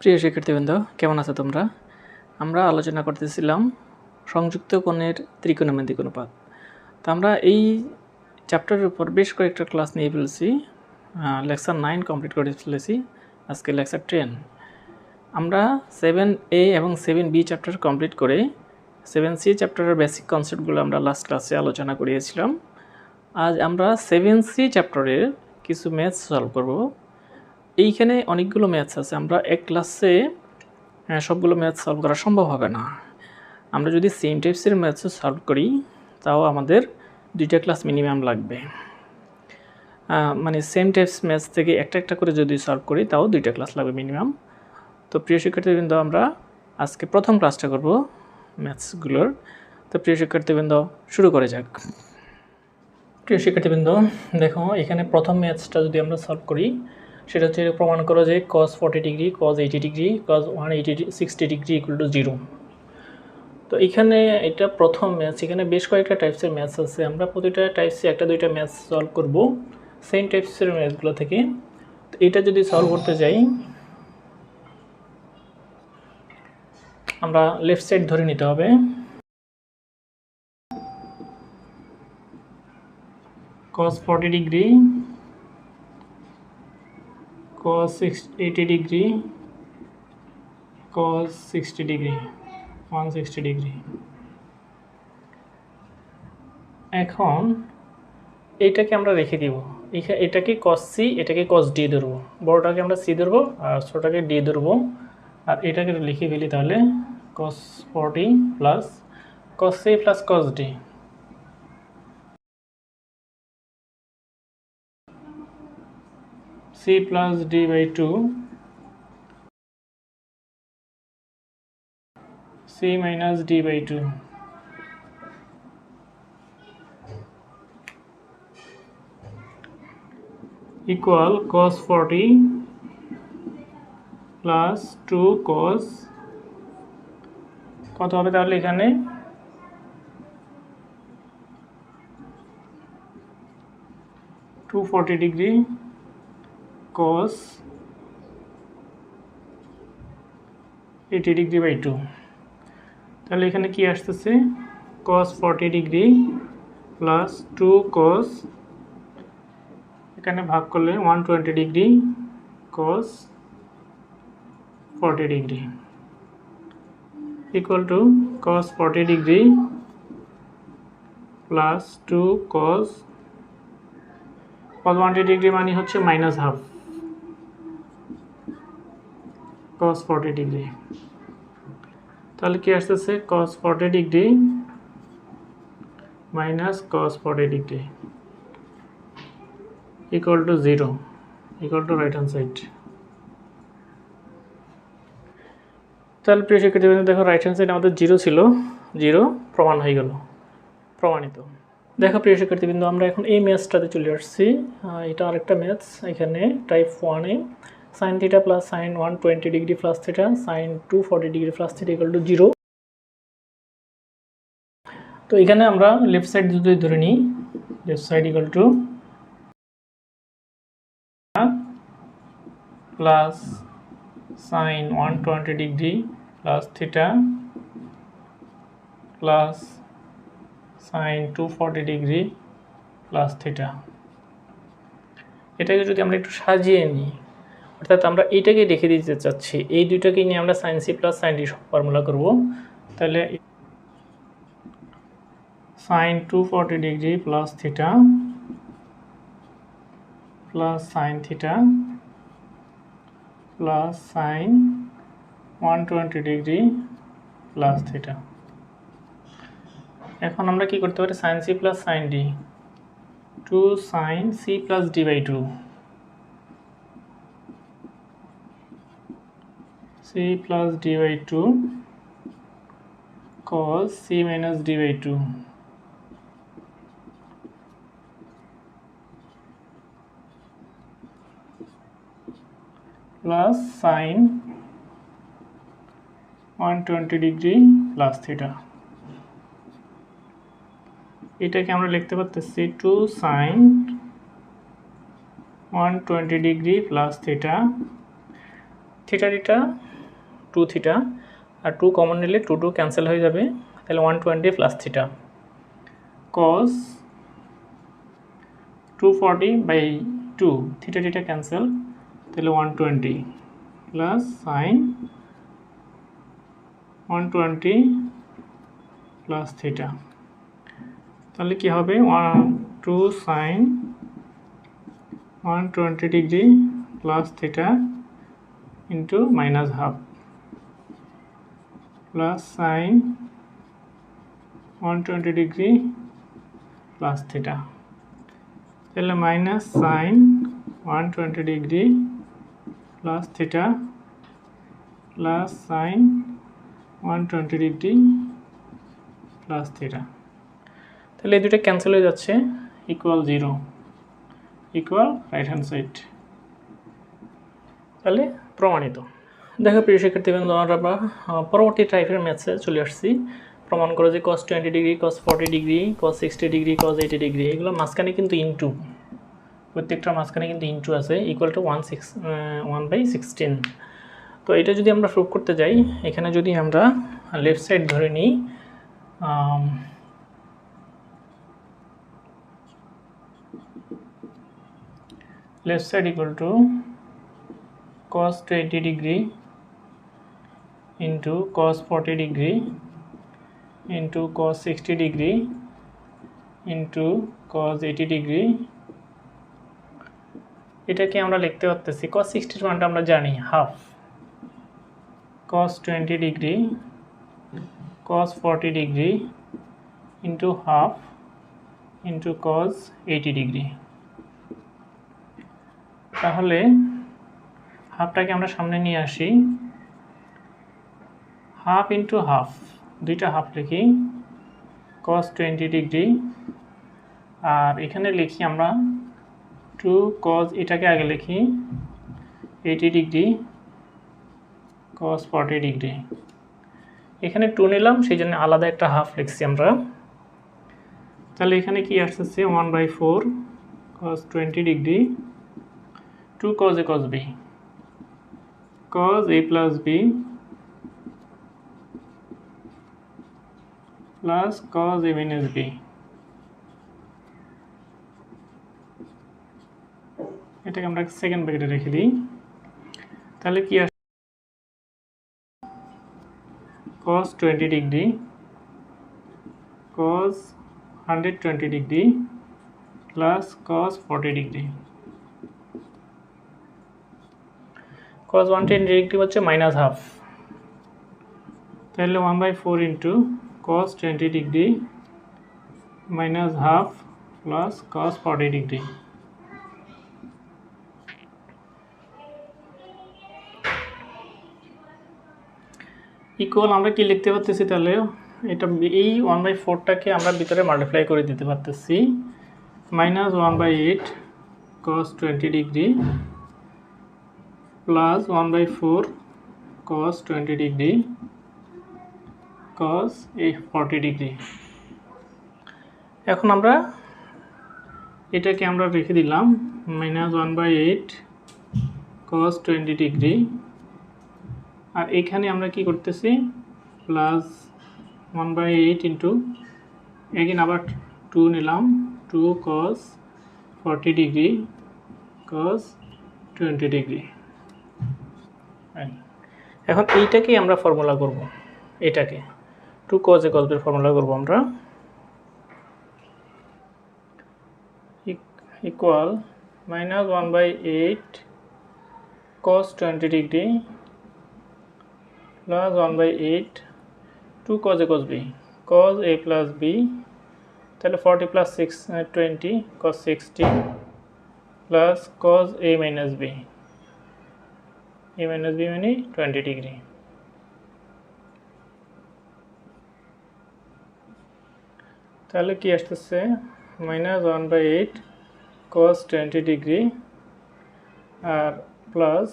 প্রিয় শিক্ষার্থীবৃন্দ, কেমন আছো তোমরা? আমরা আলোচনা করতেছিলাম সংযুক্ত কোণের ত্রিকোণমিতিক অনুপাত। তো আমরা এই চ্যাপ্টারের উপর বেশ কয়েকটা ক্লাস নিয়ে ফেলেছি। লেকচার 9 কমপ্লিট করে ফেলেছি, আজকে লেকচার 10। আমরা 7A এবং 7B চ্যাপ্টার কমপ্লিট করে 7C চ্যাপ্টারের বেসিক কনসেপ্টগুলো আমরা লাস্ট ক্লাসে আলোচনা করিয়েছিলাম। আজ আমরা 7C চ্যাপ্টারের কিছু ম্যাথস সলভ করব। এইখানে অনেকগুলো ম্যাথস আছে, আমরা এক ক্লাসে সবগুলো ম্যাথস সলভ করা সম্ভব হবে না। আমরা যদি সেম টাইপসের ম্যাথস সলভ করি তাও আমাদের 2টা ক্লাস মিনিমাম লাগবে। মানে সেম টাইপস ম্যাথস থেকে একটা করে যদি সলভ করি তাও 2টা ক্লাস লাগবে মিনিমাম। তো প্রিয় শিক্ষার্থীবৃন্দ, আমরা আজকে প্রথম ক্লাসটা করব ম্যাথসগুলোর। তো প্রিয় শিক্ষার্থীবৃন্দ, শুরু করে যাক। প্রিয় শিক্ষার্থীবৃন্দ, দেখো এখানে প্রথম ম্যাথসটা যদি আমরা সলভ করি, সেটা হচ্ছে প্রমাণ করো যে cos 40 degree, cos 80 degree, cos 160 degree equal to 0। তো এখানে এটা প্রথম ম্যাথস। এখানে বেশ কয়েকটা টাইপসের ম্যাথস আছে, আমরা প্রতিটা টাইপসে একটা দুইটা ম্যাথস সলভ করব সেম টাইপসের ম্যাথসগুলো থেকে। তো এটা যদি সলভ করতে যাই, আমরা লেফট সাইড ধরে নিতে হবে। cos 40 degree, cos 80 degree, cos 60 degree, 160 degree. এখন এইটাকে আমরা রেখে দিব, এটাকে cos C, এটাকে cos D ধরবো। বড়টাকে আমরা C ধরবো আর ছোটটাকে D ধরবো। আর এটাকে লিখে ফেলি তাহলে cos 40 plus cos C plus cos D। C plus D by 2, C minus D by 2 equal cos 40 plus 2 cos, কত হবে তাহলে এখানে 240 ডিগ্রি cos 80 ডিগ্রি বাই 2। তাহলে এখানে কি আসতেছে cos 40 ডিগ্রি প্লাস 2 cos, এখানে ভাগ করলে 120 degree cos 40 degree equal to cos 40 degree plus 2 cos 120 degree মানে হচ্ছে মাইনাস হাফ cos 40 ডিগ্রি। তাহলে কি আসতেছে cos 40 degree minus cos 40 degree equal to 0, equal to right hand side. তাহলে প্রিয় শিক্ষার্থীবৃন্দ, দেখো রাইট হ্যান্ড সাইড আমাদের 0 ছিল, 0 প্রমাণ হয়ে গেল, প্রমাণিত। দেখো প্রিয় শিক্ষার্থীবৃন্দ, আমরা এখন এই ম্যাথসটাতে চলে আসছি। এটা আরেকটা ম্যাথস। এখানে টাইপ 1-এ sin theta plus sin 120 degree plus theta sin 240 degree plus theta equal to 0। তো এখানে আমরা লেফট সাইড যদি ধরে নিই, left side equal to plus sin 120 degree plus theta plus sin 240 degree plus theta. এটাকে যদি আমরা একটু সাজিয়ে নিই, অর্থাৎ আমরা এইটাকে রেখে দিতে চাচ্ছি, এই দুইটাকে নিয়ে আমরা sin C plus sin D formula করব। তাহলে sin 240 degree plus theta plus sin theta plus sin 120 degree plus theta. এখন আমরা কি করতে পারি, sin C plus sin D, 2 sin C plus D by 2, C plus D by 2 cos C minus D by 2 plus sin 120 degree plus theta. এটাকে আমরা লিখতে পারতেছি 2 sin 120 degree plus theta, theta two theta, আর two common নিলে two two cancel হয়ে যাবে, তাহলে 120 plus theta cos 240/2, theta theta cancel, তাহলে 120 plus sine 120 plus theta, তাহলে কি হবে 2 sine 120 degree plus theta into minus half plus sine 120 degree plus theta, তাহলে minus sine 120 degree plus theta plus sine 120 degree plus theta, তাহলে এই দুটো cancel হয়ে যাচ্ছে, equal 0, equal right hand side. তাহলে প্রমাণিত। দেখো প্রিয় শিক্ষার্থীবৃন্দ, আমরা পরবর্তী টাইপের ম্যাথসে চলে আসছি। প্রমাণ করো যে cos 20 degree, cos 40 degree, cos 60 degree, cos 80 degree, এগুলো মাঝখানে কিন্তু ইনটু, প্রত্যেকটা মাঝখানে কিন্তু ইনটু আছে, ইকুয়াল টু 1/16। তো এটা যদি আমরা প্রুভ করতে যাই, এখানে যদি আমরা লেফট সাইড ধরে নিই, left side equal to cos 20 degree into cos 40 degree into cos 60 degree into cos 80 degree, এটাকে আমরা লিখতে পারতেছি cos 60 এর মানটা আমরা জানি half, cos 20 degree cos 40 degree into half into cos 80 degree। তাহলে হাফটাকে আমরা সামনে নিয়ে আসি, হাফ ইন্টু হাফ, দুইটা হাফ লিখি, cos 20 ডিগ্রি, আর এখানে লিখি আমরা 2 cos, এটাকে আগে লিখি 80 ডিগ্রি cos 40 ডিগ্রি, এখানে 2 নিলাম সেই জন্য আলাদা একটা হাফ লিখছি আমরা। তাহলে এখানে কি আসছে 1/4 cos 20 degree 2 cos a cos b, cos a plus b plus cos a minus b, এটাকে আমরা সেকেন্ড ব্র্যাকেটে রেখে দিই। তাহলে কি আসে cos 20 degree cos 120 degree plus cos 40 degree, cos 120 degree হচ্ছে মাইনাস হাফ, তাহলে 1/4 into cos 20 degree minus half plus cos 40 degree, equal আমরা কি লিখতে পারতেছি, তাহলে এটা এই 1/4টাকে আমরা ভিতরে মাল্টিপ্লাই করে দিতে পারতেছি, minus 1/8 cos 20 degree plus 1/4 cos 20 degree cos 40 degree. এখন আমরা এটাকে আমরা রেখে দিলাম মাইনাস 1/8 cos 20 ডিগ্রি, আর এখানে আমরা কি করতেছি প্লাস 1/8 ইন্টু, এগেন আবার 2 নিলাম 2 cos 40 ডিগ্রি cos 20 ডিগ্রি। এখন এইটাকেই আমরা ফর্মুলা করব, এটাকে 2 cos a cos b এর ফর্মুলা করব আমরা, equal minus 1/8 cos 20 degree plus 1/8 2 cos a cos b, cos a plus b, তাহলে 40 plus 20 cos 60 plus cos a minus b, a minus b মানে 20 degree, তাহলে কি আসতেছে মাইনাস 1/8 cos 20 ডিগ্রি আর plus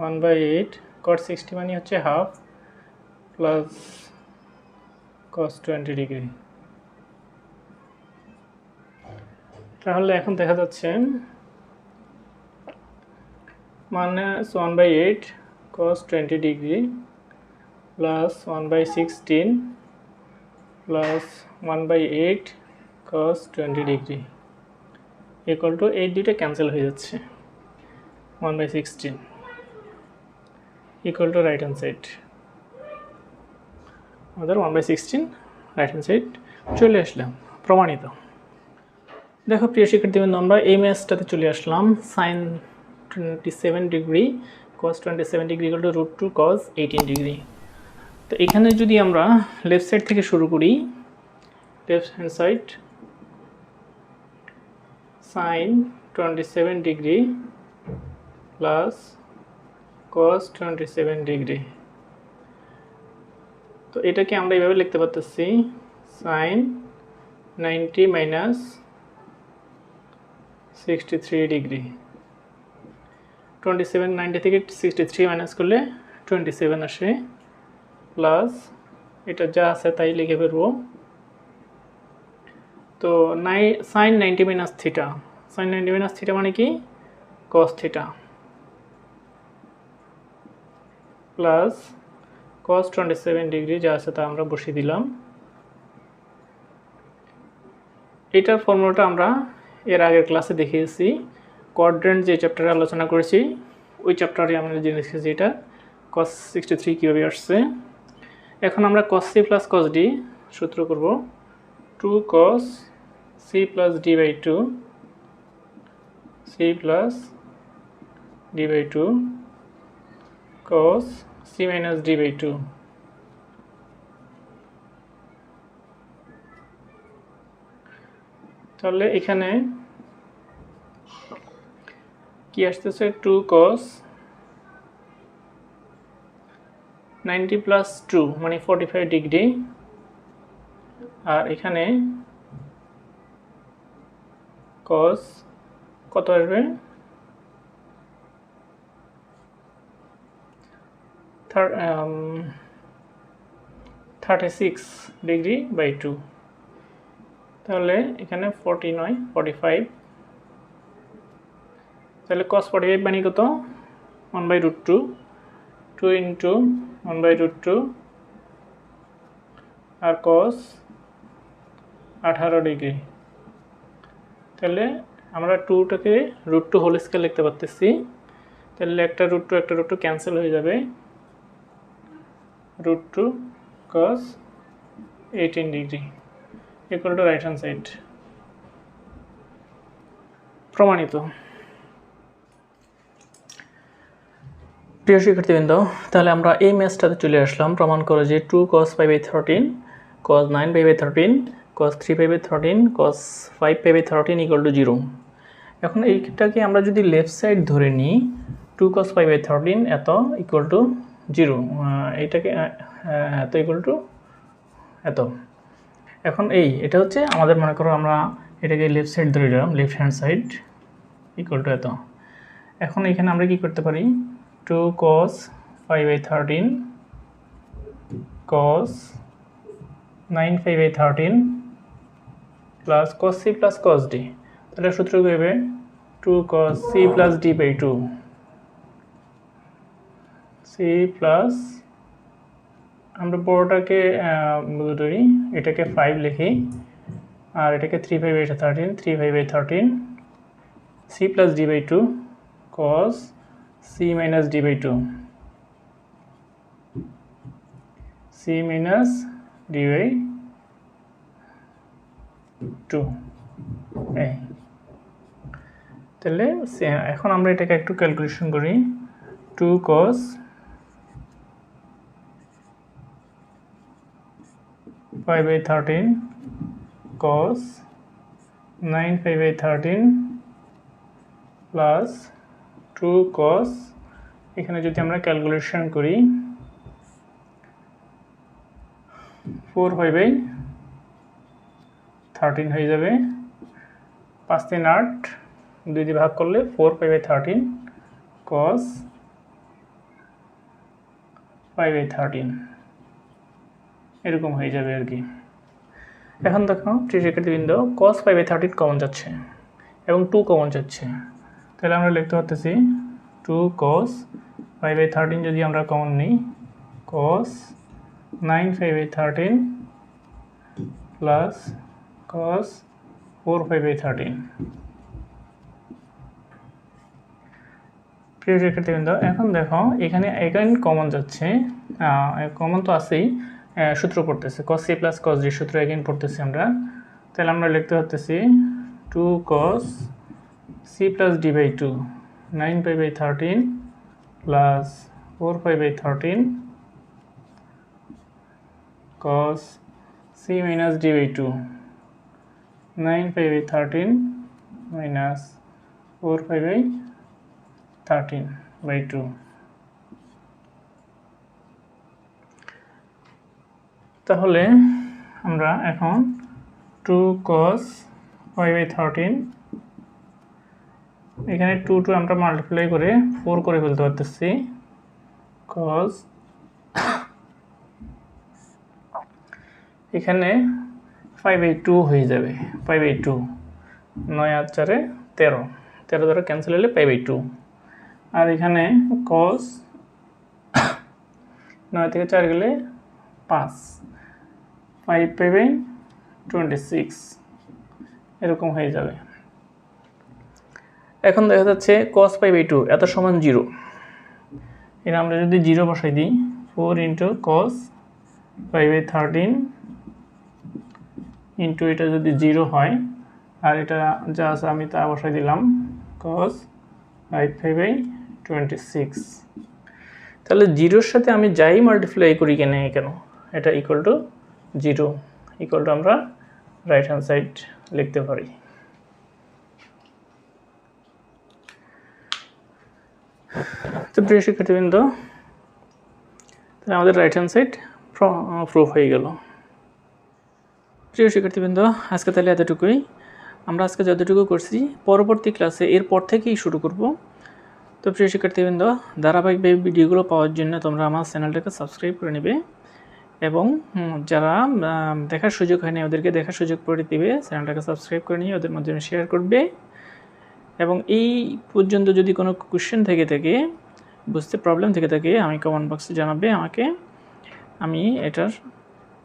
1/8 cos 60 মানে হচ্ছে হাফ প্লাস cos 20 ডিগ্রি। তাহলে এখন দেখা যাচ্ছে minus 1/8 cos 20 degree plus 1/16 plus 1/8 cos 20 degree equal to এই দুইটা ক্যান্সেল হয়ে যাচ্ছে 1/16 equal to right hand side আমাদের 1/16 রাইট হ্যান্ড সাইড চলে আসলাম প্রমাণিত। দেখো প্রিয় শিক্ষার্থীবৃন্দ, আমরা এই ম্যাথটাতে চলে আসলাম। sin 27 degree cos 27 degree equal to √2 cos 18 degree. তো এখানে যদি আমরা লেফট সাইড থেকে শুরু করি, left hand side sin 27 degree plus cos 27 degree, তো এটাকে আমরা এইভাবে লিখতে পারতেছি sin 90 মাইনাস 63 ডিগ্রি। 27 90 থেকে 63 মাইনাস করলে 27 আসে, প্লাস এটা যা আছে তাই লিখে ফেলবো। তো sin 90 minus theta, sin 90 minus theta মানে কি cos theta, plus cos 27 degree যা আছে তা আমরা বসিয়ে দিলাম। এটার ফর্মুলাটা আমরা এর আগের ক্লাসে দেখিয়েছি, কোয়াড্রেন্ট যে চ্যাপ্টারে আলোচনা করেছি ওই চ্যাপ্টারে আমরা জেনে শিখেছি এটা cos 63 কীভাবে আসছে। এখন আমরা cos c plus cos d সূত্র করব, 2 cos c plus d by 2 c plus d by 2 cos c minus d by 2। তাহলে এখানে কি আসতেছে 2 cos 90 প্লাস 2 মানে 45 ডিগ্রি, আর এখানে cos কত আসবে 36 ডিগ্রি বাই 2, তাহলে এখানে 40 নয় 45, তাহলে cos 45 মানে কত 1/√2, 2 ইন্টু 1/√2 আর cos 18 ডিগ্রি। তাহলে আমরা 2টাকে √2 হোল স্কয়ার লিখতে পারতেছি, তাহলে একটা √2 ক্যান্সেল হয়ে যাবে, √2 cos 18 degree equal to right hand side. প্রমাণিত। প্রিয় শিক্ষার্থীবৃন্দ, তাহলে আমরা এই ম্যাথটাতে চলে আসলাম। প্রমাণ করে যে 2 cos 5/13 cos 9/13 cos 3/13 cos 5/13 equal to 0। এখন এইটাকে আমরা যদি লেফট সাইড ধরে নিই, 2 cos 5/13 এত ইকুয়াল টু 0, এইটাকে এত ইকুয়াল টু এত। এখন এটা হচ্ছে আমাদের, মনে করো আমরা এটাকে লেফট সাইড ধরে নিলাম, left hand side equal two এত। এখন এখানে আমরা কি করতে পারি, 2 cos 5/13 cos 9/13 plus cos c plus cos d, তাহলে সূত্র কি হবে 2 cos c plus d by 2, c plus আমরা বড়টাকে ধরি, এটাকে 5 লিখি আর এটাকে 3/13 3/13 c plus d by 2 cos c minus d by 2 c minus d by 2। তাহলে এখন আমরা এটাকে একটু ক্যালকুলেশন করি, 2 cos 5/13 cos 9/13 প্লাস 2 cos, এখানে যদি আমরা ক্যালকুলেশন করি 4/13 হয়ে যাবে, 5 3 8, 2 দিয়ে ভাগ করলে 4/13 cos 5/13 এরকম হয়ে যাবে আর কি। এখন দেখো প্রিয় শিক্ষার্থীবৃন্দ, cos 5/13 কমন যাচ্ছে এবং 2 কমন যাচ্ছে, তাহলে আমরা লিখতে পারতেছি 2 cos 5/13 যদি আমরা কমন নিই cos 9 5 by 13 plus cos 4 5 by 13। প্রিয় শিক্ষার্থীবৃন্দ, এখন দেখো এখানে কমন যাচ্ছে, কমন তো আছেই, সূত্র পড়তেছে cos c plus cos d সূত্র এগেইন পড়তেছি আমরা। তাহলে আমরা লিখতে পারতেছি 2 cos c plus d by 2 9 pi by 13 plus 4 pi by 13 cos c minus d by 2 9 pi by 13 minus 4 pi by 13 by 2। তাহলে আমরা এখন 2 cos pi by 13, এখানে 2 আমরা মাল্টিপ্লাই করে 4 করে ফেলতে পারতেছি, cos এখানে 5 by 2 হয়ে যাবে, 5 by 2 9 আর 4 13, 13 দ্বারা ক্যান্সেল হলে 5 by 2। আর এখানে cos 9 থেকে 4 গেলে 5 5 pi by 26 এরকম হয়ে যাবে। এখন দেখা যাচ্ছে cos pi by 2 এত সমান 0, এটা আমরা যদি 0 বসাই দিই 4 into cos pi by 13 into এটা যদি 0 হয়, আর এটা যা আছে আমি তা বসাই দিলাম cos 5 pi by 26। তাহলে 0-র সাথে আমি যাই মাল্টিপ্লাই করি কেন এটা ইকুয়াল টু 0, ইকুয়াল টু আমরা রাইট হ্যান্ড সাইড লিখতে পারি। তো প্রিয় শিক্ষার্থীবৃন্দ, তাহলে আমাদের রাইট হ্যান্ড সাইড প্রুফ হয়ে গেল। প্রিয় শিক্ষার্থীবৃন্দ, আজকে তাহলে এতটুকুই। আমরা আজকে যতটুকু করছি পরবর্তী ক্লাসে এরপর থেকেই শুরু করব। তো প্রিয় শিক্ষার্থীবৃন্দ, ধারাবাহিক ভিডিওগুলো পাওয়ার জন্য তোমরা আমার চ্যানেলটাকে সাবস্ক্রাইব করে নেবে এবং যারা দেখার সুযোগ হয়নি ওদেরকে দেখার সুযোগ করে দিবে, চ্যানেলটাকে সাবস্ক্রাইব করে নিয়ে ওদের মাধ্যমে শেয়ার করবে। এবং এই পর্যন্ত যদি কোনো কোশ্চেন থেকে থাকে, বুঝতে প্রবলেম থেকে থাকে, আমি কমেন্ট বক্সে জানাবে আমাকে, আমি এটার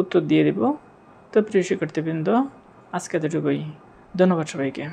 উত্তর দিয়ে দেব। তো প্রিয় শিক্ষার্থীবৃন্দ, আজকে এতটুকুই। ধন্যবাদ সবাইকে।